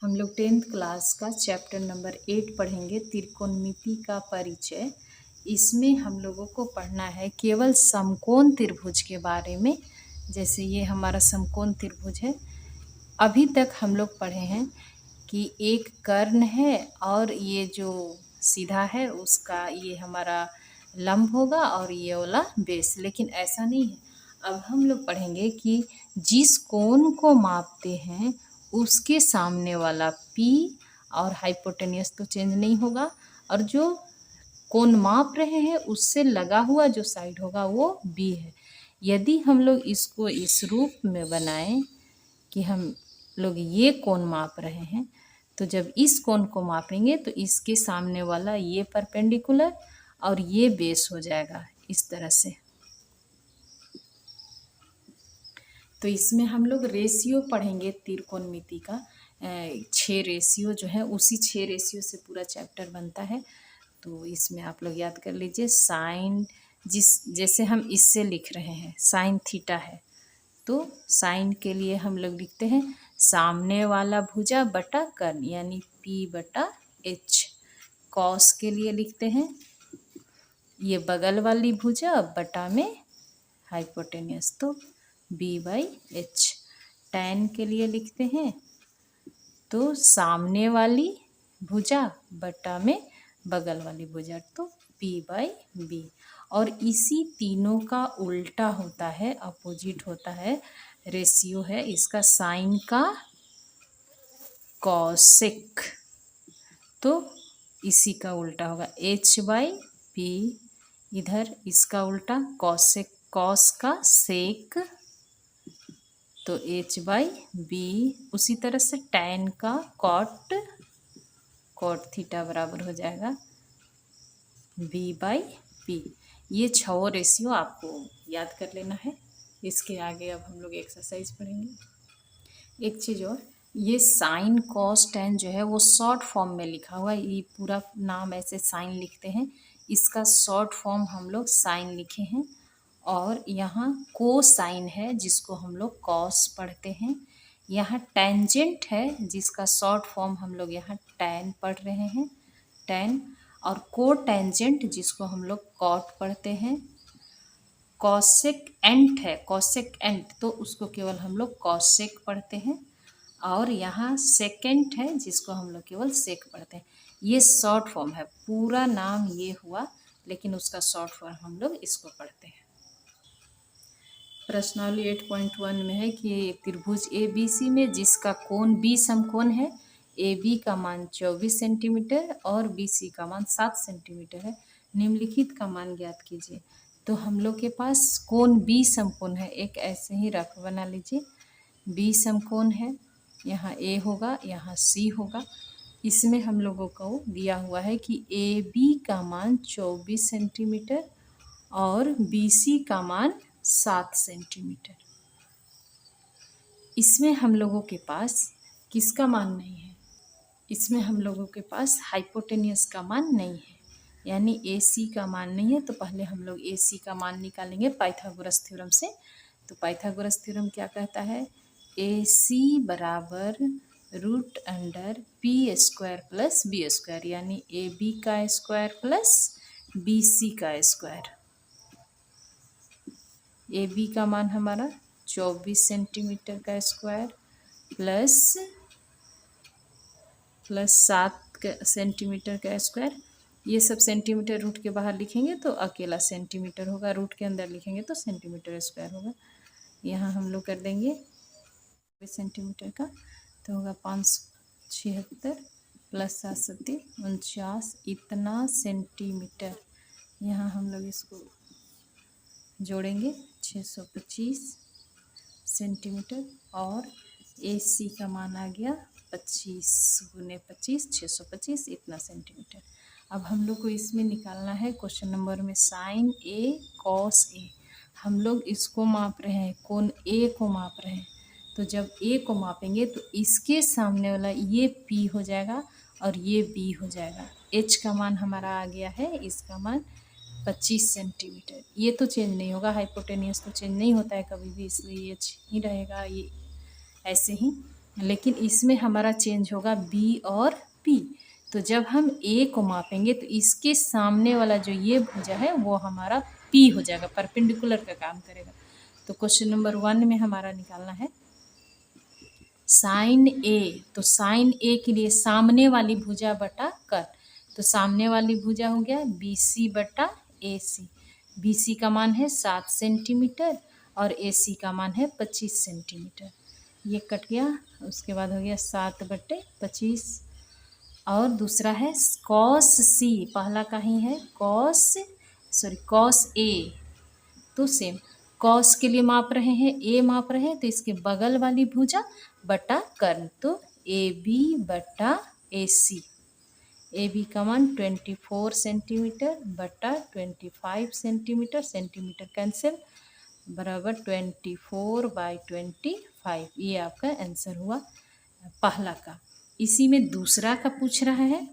हम लोग 10th class का चैप्टर नंबर 8 पढ़ेंगे, त्रिकोणमिति का परिचय। इसमें हम लोगों को पढ़ना है केवल समकोण त्रिभुज के बारे में। जैसे ये हमारा समकोण त्रिभुज है। अभी तक हम लोग पढ़े हैं कि एक कर्ण है और ये जो सीधा है उसका ये हमारा लंब होगा और ये वाला बेस, लेकिन ऐसा नहीं है। अब हम लोग पढ़ेंगे कि जिस कोण को मापते हैं उसके सामने वाला P और हाइपोटेनियस तो चेंज नहीं होगा, और जो कोण माप रहे हैं उससे लगा हुआ जो साइड होगा वो B है। यदि हम लोग इसको इस रूप में बनाएं कि हम लोग ये कोण माप रहे हैं, तो जब इस कोण को मापेंगे तो इसके सामने वाला ये परपेंडिकुलर और ये बेस हो जाएगा इस तरह से। तो इसमें हम लोग रेशियो पढ़ेंगे त्रिकोणमिति का। 6 रेशियो जो है, उसी 6 रेशियो से पूरा चैप्टर बनता है। तो इसमें आप लोग याद कर लीजिए। साइन, जैसे हम इससे लिख रहे हैं साइन थीटा है, तो साइन के लिए हम लोग लिखते हैं सामने वाला भुजा बटा कर्ण, यानी P/H। कॉस के लिए लिखते हैं ये बगल वाली भुजा बटा में हाइपोटेनियस, तो B/H। टैन के लिए लिखते हैं तो सामने वाली भुजा बटा में बगल वाली भुजा, तो P/B। और इसी तीनों का उल्टा होता है, अपोजिट होता है, रेशियो है इसका साइन का कॉसेक, तो इसी का उल्टा होगा H/P। इधर इसका उल्टा कॉसेक, कॉस का सेक, तो H/B। उसी तरह से टैन का कॉट, कॉट थीटा बराबर हो जाएगा B/P। ये 6 रेशियो आपको याद कर लेना है। इसके आगे अब हम लोग एक्सरसाइज पढ़ेंगे। एक चीज़ और, ये साइन कॉस टैन जो है वो शॉर्ट फॉर्म में लिखा हुआ है। ये पूरा नाम ऐसे साइन लिखते हैं, इसका शॉर्ट फॉर्म हम लोग साइन लिखे हैं। और यहाँ कोसाइन है जिसको हम लोग कॉस पढ़ते हैं। यहाँ टेंजेंट है जिसका शॉर्ट फॉर्म हम लोग यहाँ टैन पढ़ रहे हैं, टैन। और को टेंजेंट जिसको हम लोग कॉट पढ़ते हैं। कॉसेक एंट है, कॉसेक एंट, तो उसको केवल हम लोग कॉसेक पढ़ते हैं। और यहाँ सेकेंट है जिसको हम लोग केवल सेक पढ़ते हैं। ये शॉर्ट फॉर्म है, पूरा नाम ये हुआ, लेकिन उसका शॉर्ट फॉर्म हम लोग इसको पढ़ते हैं। प्रश्नावली 8.1 में है कि त्रिभुज ABC में जिसका कोण B समकोण है, AB का मान 24 सेंटीमीटर और BC का मान 7 सेंटीमीटर है, निम्नलिखित का मान ज्ञात कीजिए। तो हम लोग के पास कोण B समकोण है, एक ऐसे ही रफ बना लीजिए। B समकोण है, यहाँ A होगा, यहाँ C होगा। इसमें हम लोगों को दिया हुआ है कि AB का मान 24 सेंटीमीटर और BC का मान 7 सेंटीमीटर। इसमें हम लोगों के पास किसका मान नहीं है? इसमें हम लोगों के पास हाइपोटेनियस का मान नहीं है, यानी AC का मान नहीं है। तो पहले हम लोग AC का मान निकालेंगे पाइथागोरस थ्योरम से। तो पाइथागोरस थ्योरम क्या कहता है? AC बराबर √P² प्लस B², यानी AB का स्क्वायर प्लस BC का स्क्वायर। AB का मान हमारा 24 सेंटीमीटर का स्क्वायर प्लस 7 सेंटीमीटर का स्क्वायर। ये सब सेंटीमीटर रूट के बाहर लिखेंगे तो अकेला सेंटीमीटर होगा, रूट के अंदर लिखेंगे तो सेंटीमीटर स्क्वायर होगा। यहाँ हम लोग कर देंगे सेंटीमीटर का, तो होगा 576 प्लस 7 7 49, इतना सेंटीमीटर। यहाँ हम लोग इसको जोड़ेंगे 625 सेंटीमीटर, और AC का मान आ गया 25 × 25 625, इतना सेंटीमीटर। अब हम लोग को इसमें निकालना है क्वेश्चन नंबर में साइन A कॉस A। हम लोग इसको माप रहे हैं, कोण A को माप रहे हैं। तो जब A को मापेंगे तो इसके सामने वाला ये P हो जाएगा और ये B हो जाएगा। H का मान हमारा आ गया है, इसका मान 25 सेंटीमीटर। ये तो चेंज नहीं होगा, हाइपोटेनियस तो चेंज नहीं होता है कभी भी, इसलिए ये ही रहेगा, ये ऐसे ही। लेकिन इसमें हमारा चेंज होगा बी और पी। तो जब हम ए को मापेंगे तो इसके सामने वाला जो ये भुजा है वो हमारा पी हो जाएगा, परपेंडिकुलर का काम करेगा। तो क्वेश्चन नंबर 1 में हमारा निकालना है साइन ए। तो साइन ए के लिए सामने वाली भुजा बटा कर, तो सामने वाली भुजा हो गया बी सी बटा ए सी। बी सी का मान है 7 सेंटीमीटर और ए सी का मान है 25 सेंटीमीटर। ये कट गया, उसके बाद हो गया 7/25। और दूसरा है कॉस सी, पहला का ही है कॉस ए। तो सेम कॉस के लिए माप रहे हैं, ए माप रहे हैं, तो इसके बगल वाली भुजा बटा कर्ण, तो ए बी बटा ए सी। ए बी का मान 24 सेंटीमीटर बटा 25 सेंटीमीटर, सेंटीमीटर कैंसिल, बराबर 24/25। ये आपका आंसर हुआ पहला का। इसी में दूसरा का पूछ रहा है,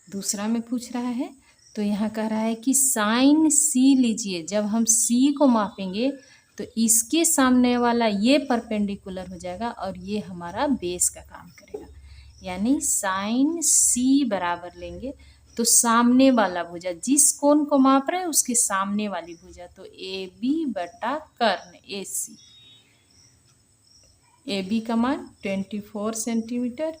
दूसरा में पूछ रहा है। तो यहाँ कह रहा है कि साइन सी लीजिए, जब हम सी को मापेंगे तो इसके सामने वाला ये परपेंडिकुलर हो जाएगा और ये हमारा बेस का काम करेगा। यानी साइन सी बराबर लेंगे तो सामने वाला भुजा, जिस कोण को माप रहे हैं उसके सामने वाली भुजा, तो ए बी बटा कर्ण ए सी। ए बी का मान 24 सेंटीमीटर,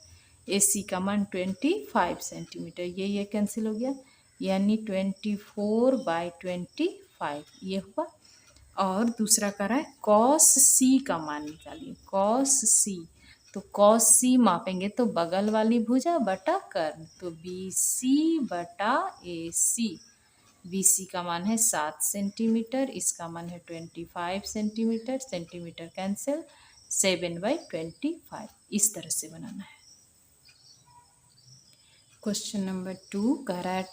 ए सी का मान 25 सेंटीमीटर। ये कैंसिल हो गया, यानी 24/25 ये हुआ। और दूसरा कर रहा है कॉस सी का मान निकालिए, कॉस सी। तो कॉस सी मापेंगे तो बगल वाली भुजा बटा कर्ण, तो बी सी बटा ए सी। बी सी का मान है 7 सेंटीमीटर, इसका मान है 25 सेंटीमीटर, सेंटीमीटर कैंसिल, 7/25। इस तरह से बनाना है। क्वेश्चन नंबर 2 कह रहा है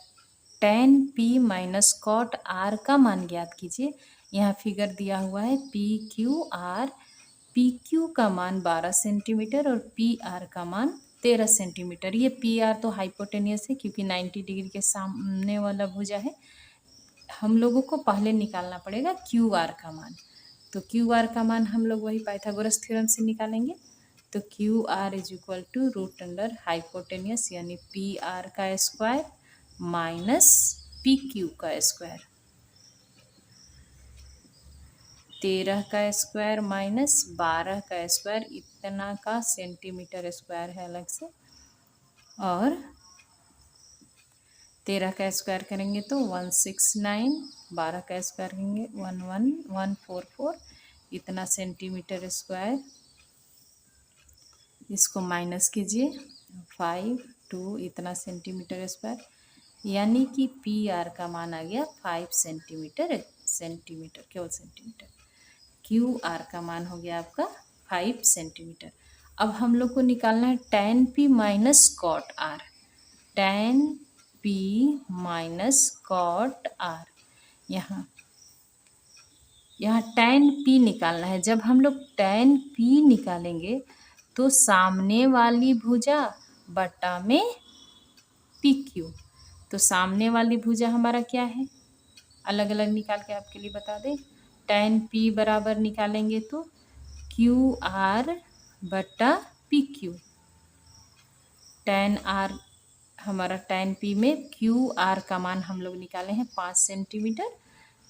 tan p minus cot r का मान ज्ञात कीजिए। यहाँ फिगर दिया हुआ है P Q R. P Q का मान 12 सेंटीमीटर और पी आर का मान 13 सेंटीमीटर। ये पी आर तो हाइपोटेनियस है क्योंकि 90 डिग्री के सामने वाला भुजा है। हम लोगों को पहले निकालना पड़ेगा क्यू आर का मान। तो क्यू आर का मान हम लोग वही पाइथागोरस थ्योरम से निकालेंगे। तो Q R is equal to root under hypotenuse यानी पी आर का स्क्वायर माइनस पी क्यू का स्क्वायर, 13 का स्क्वायर माइनस 12 का स्क्वायर, इतना का सेंटीमीटर स्क्वायर है अलग से, और 13 का स्क्वायर करेंगे तो 169, 12 का स्क्वायर करेंगे 11144, इतना सेंटीमीटर स्क्वायर। इसको माइनस कीजिए 5 2 इतना सेंटीमीटर स्क्वायर, यानी कि पी आर का मान आ गया 5 सेंटीमीटर, केवल सेंटीमीटर। क्यू आर का मान हो गया आपका 5 सेंटीमीटर। अब हम लोग को निकालना है tan p minus cot R, tan p minus cot R. यहाँ tan p निकालना है। जब हम लोग tan p निकालेंगे तो सामने वाली भुजा बटा में पी क्यू। तो सामने वाली भुजा हमारा क्या है, अलग अलग निकाल के आपके लिए बता दें। tan p बराबर निकालेंगे तो क्यू आर बटा पी क्यू। tan r हमारा tan p में क्यू आर का मान हम लोग निकाले हैं 5 सेंटीमीटर,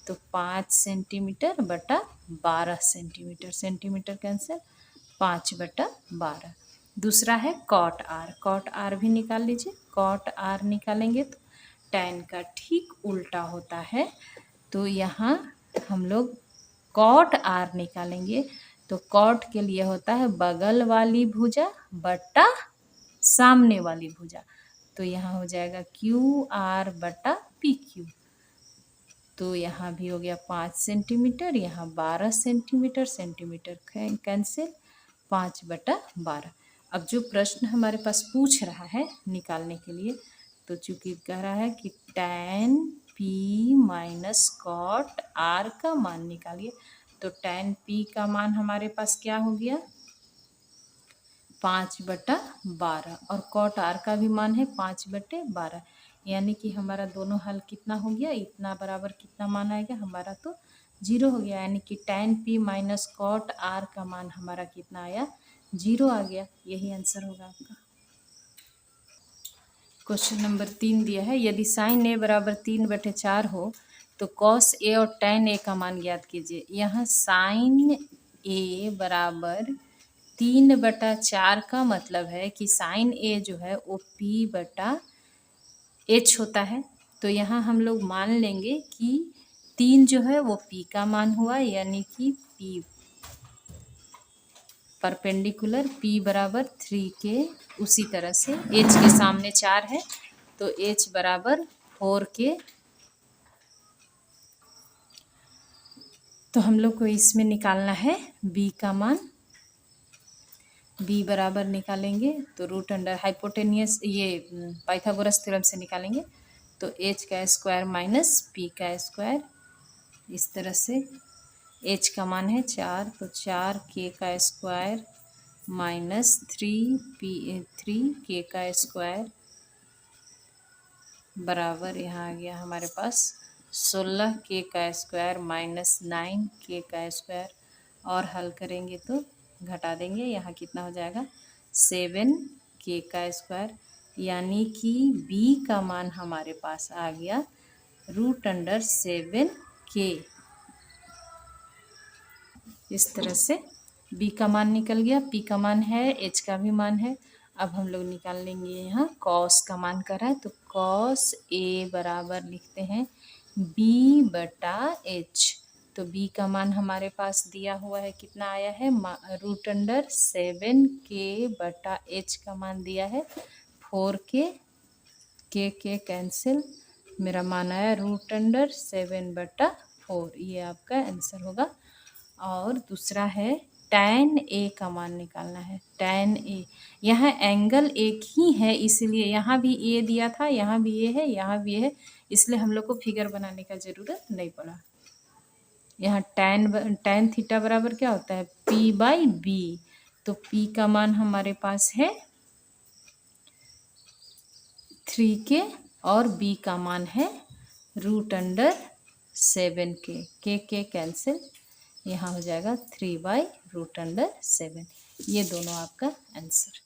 तो 5 सेंटीमीटर बटा 12 सेंटीमीटर, सेंटीमीटर कैंसिल, 5/12। दूसरा है कॉट आर, कॉट आर भी निकाल लीजिए। कॉट आर निकालेंगे तो tan का ठीक उल्टा होता है, तो यहाँ हम लोग कॉट आर निकालेंगे तो कॉट के लिए होता है बगल वाली भुजा बटा सामने वाली भुजा, तो यहाँ हो जाएगा क्यू आर बटा पी क्यू। तो यहाँ भी हो गया 5 सेंटीमीटर, यहाँ 12 सेंटीमीटर, सेंटीमीटर कैंसिल, 5/12। अब जो प्रश्न हमारे पास पूछ रहा है निकालने के लिए, तो चूंकि कह रहा है कि tan p minus cot r का मान निकालिए, तो tan p का मान हमारे पास क्या हो गया 5/12 और कॉट r का भी मान है 5/12, यानी कि हमारा दोनों हल कितना हो गया, इतना बराबर कितना मान आएगा हमारा, तो 0 हो गया, यानी कि tan p minus cot r का मान हमारा कितना आया, 0 आ गया। यही आंसर होगा आपका। क्वेश्चन नंबर 3 दिया है, यदि साइन ए बराबर 3/4 हो तो कॉस ए और tan ए का मान ज्ञात कीजिए। यहाँ साइन ए बराबर 3/4 का मतलब है कि साइन ए जो है वो p/h होता है। तो यहाँ हम लोग मान लेंगे कि 3 जो है वो p का मान हुआ, यानी कि p परपेंडिकुलर p बराबर 3 के। उसी तरह से h के सामने 4 है तो h बराबर 4 के। तो हम लोग को इसमें निकालना है b का मान। b बराबर निकालेंगे तो रूट अंडर हाइपोटेनियस, ये पाइथागोरस थ्योरम से निकालेंगे तो h का स्क्वायर माइनस p का स्क्वायर। इस तरह से h का मान है 4 तो 4k का स्क्वायर माइनस 3k का स्क्वायर बराबर यहाँ आ गया हमारे पास 16k का स्क्वायर माइनस 9k का स्क्वायर। और हल करेंगे तो घटा देंगे, यहाँ कितना हो जाएगा 7k का स्क्वायर, यानी कि b का मान हमारे पास आ गया रूट अंडर 7k। इस तरह से b का मान निकल गया, p का मान है, h का भी मान है। अब हम लोग निकाल लेंगे यहाँ cos का मान कर रहा है तो cos a बराबर लिखते हैं b/h। तो b का मान हमारे पास दिया हुआ है, कितना आया है रूट अंडर 7k/h का मान दिया है 4k। के कैंसिल, मेरा मान आया रूट अंडर 7/4। ये आपका आंसर होगा। और दूसरा है tan a का मान निकालना है। tan a, यहाँ एंगल एक ही है इसलिए यहाँ भी a दिया था, यहाँ भी a है, यहाँ भी a है, इसलिए हम लोग को फिगर बनाने का ज़रूरत नहीं पड़ा। यहाँ tan थीटा बराबर क्या होता है p/b। तो p का मान हमारे पास है 3k और b का मान है रूट अंडर 7k। के कैंसिल, यहाँ हो जाएगा 3/√7। ये दोनों आपका आंसर।